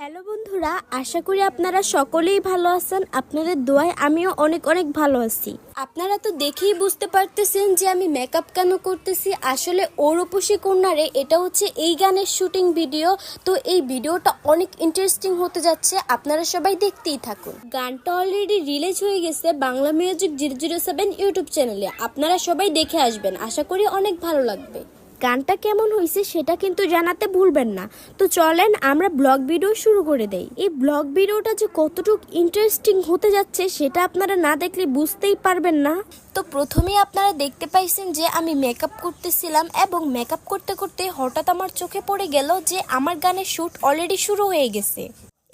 Hello বন্ধুরা, আশা করি আপনারা সকলেই ভালো আছেন। আপনাদের দোয়ায় আমিও অনেক অনেক ভালো আছি। আপনারা তো দেখেই বুঝতে পারতেছেন যে আমি মেকআপ কেন করতেছি। আসলে ও রূপসী কন্যারে এটা হচ্ছে এই গানের শুটিং ভিডিও। তো এই ভিডিওটা অনেক ইন্টারেস্টিং হতে যাচ্ছে, আপনারা সবাই দেখতেই থাকুন। গানটা অলরেডি রিলিজ হয়ে গেছে বাংলা মিউজিক 007 ইউটিউব চ্যানেলে। আপনারা সবাই দেখে আসবেন, আশা করি অনেক ভালো লাগবে। গানটা কেমন হয়েছে সেটা কিন্তু জানাতে ভুলবেন না। তো চলেন আমরা ব্লগ ভিডিও শুরু করে দেই। এই ব্লগ ভিডিওটা যে কতটুকু ইন্টারেস্টিং হতে যাচ্ছে সেটা আপনারা না দেখলে বুঝতেই পারবেন না। তো প্রথমেই আপনারা দেখতে পাইছেন যে আমি মেকআপ করতেছিলাম এবং মেকআপ করতে করতে হঠাৎ আমার চোখে পড়ে গেল যে আমার গানের শ্যুট অলরেডি শুরু হয়ে গেছে।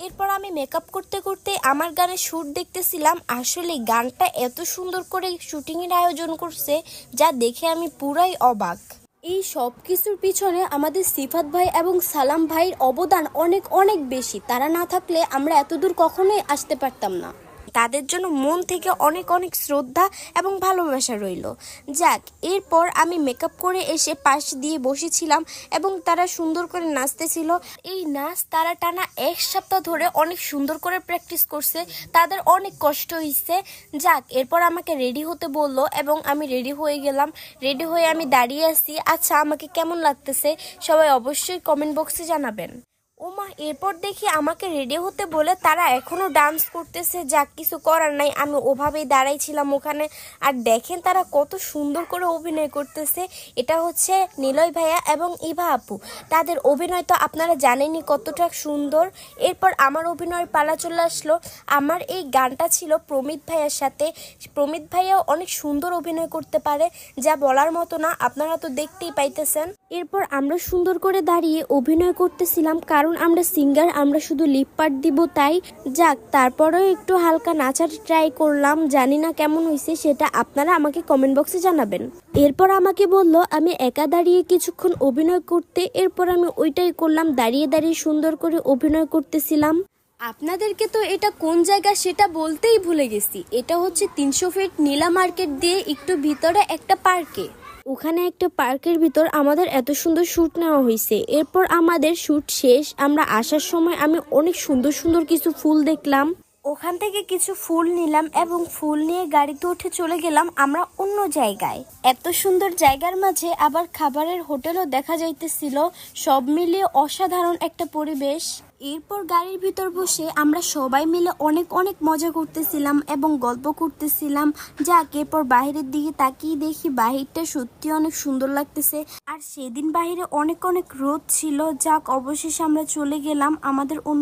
এরপর আমি মেকআপ করতে করতে আমার গানের শ্যুট দেখতেছিলাম। আসলে গানটা এত সুন্দর করে শুটিংয়ের আয়োজন করছে যা দেখে আমি পুরাই অবাক। এই সব কিছুর পিছনে আমাদের সিফাত ভাই এবং সালাম ভাইয়ের অবদান অনেক অনেক বেশি। তারা না থাকলে আমরা এতদূর কখনোই আসতে পারতাম না। তাদের জন্য মন থেকে অনেক অনেক শ্রদ্ধা এবং ভালোবাসা রইল। যাক, এরপর আমি মেকআপ করে এসে পাশ দিয়ে বসেছিলাম এবং তারা সুন্দর করে নাচতেছিল। এই নাচ তারা টানা 1 সপ্তাহ ধরে অনেক সুন্দর করে প্র্যাকটিস করছে, তাদের অনেক কষ্ট হয়েছে। যাক, এরপর আমাকে রেডি হতে বললো এবং আমি রেডি হয়ে গেলাম। রেডি হয়ে আমি দাঁড়িয়ে আছি। আচ্ছা, আমাকে কেমন লাগতেছে সবাই অবশ্যই কমেন্ট বক্সে জানাবেন। ওমা, এরপর দেখি আমাকে রেডি হতে বলে তারা এখনো ডান্স করতেছে। যাক, কিছু করার নাই, আমি ওভাবেই দাঁড়াইছিলাম ওখানে। আর দেখেন তারা কত সুন্দর করে অভিনয় করতেছে। এটা হচ্ছে নিলয় ভাইয়া এবং ইভা আপু। তাদের অভিনয় তো আপনারা জানেনই কতটা সুন্দর। এরপর আমার অভিনয়ের পালা চলে আসলো। আমার এই গানটা ছিল প্রমিত ভাইয়ার সাথে। প্রমিত ভাইয়াও অনেক সুন্দর অভিনয় করতে পারে, যা বলার মতো না, আপনারা তো দেখতেই পাইতেছেন। এরপর আমরা সুন্দর করে দাঁড়িয়ে অভিনয় করতেছিলাম, কারণ আমরা সিঙ্গার, আমরা শুধু লিপ পার্ট দিব তাই। যাক, তারপরেও একটু হালকা নাচার ট্রাই করলাম। জানি না কেমন হয়েছে, সেটা আপনারা আমাকে কমেন্ট বক্সে জানাবেন। এরপর আমাকে বলল আমি একা দাঁড়িয়ে কিছুক্ষণ অভিনয় করতে। এরপর আমি ওইটাই করলাম, দাঁড়িয়ে দাঁড়িয়ে সুন্দর করে অভিনয় করতেছিলাম। আপনাদেরকে তো এটা কোন জায়গা সেটা বলতেই ভুলে গেছি। এটা হচ্ছে 300 ফিট নীলা মার্কেট দিয়ে একটু ভিতরে একটা পার্কে। ওখানে একটা পার্কের ভিতর আমাদের এত সুন্দর শ্যুট নেওয়া হয়েছে। এরপর আমাদের শ্যুট শেষ। আমরা আসার সময় আমি অনেক সুন্দর সুন্দর কিছু ফুল দেখলাম, ওখান থেকে কিছু ফুল নিলাম এবং ফুল নিয়ে গাড়িতে উঠে চলে গেলাম আমরা অন্য জায়গায়। এত সুন্দর জায়গার মাঝে আবার খাবারের হোটেলও দেখা যাইতেছিল। সব মিলিয়ে অসাধারণ একটা পরিবেশ। এরপর গাড়ির ভিতর বসে আমরা সবাই মিলে অনেক অনেক মজা করতেছিলাম এবং গল্প করতেছিলাম। যাক, এরপর বাহিরের দিকে তাকিয়ে দেখি বাহিরটা সত্যি অনেক সুন্দর লাগতেছে। আর সেদিন বাহিরে অনেক অনেক রোদ ছিল। যাক, অবশেষে আমরা চলে গেলাম আমাদের অন্য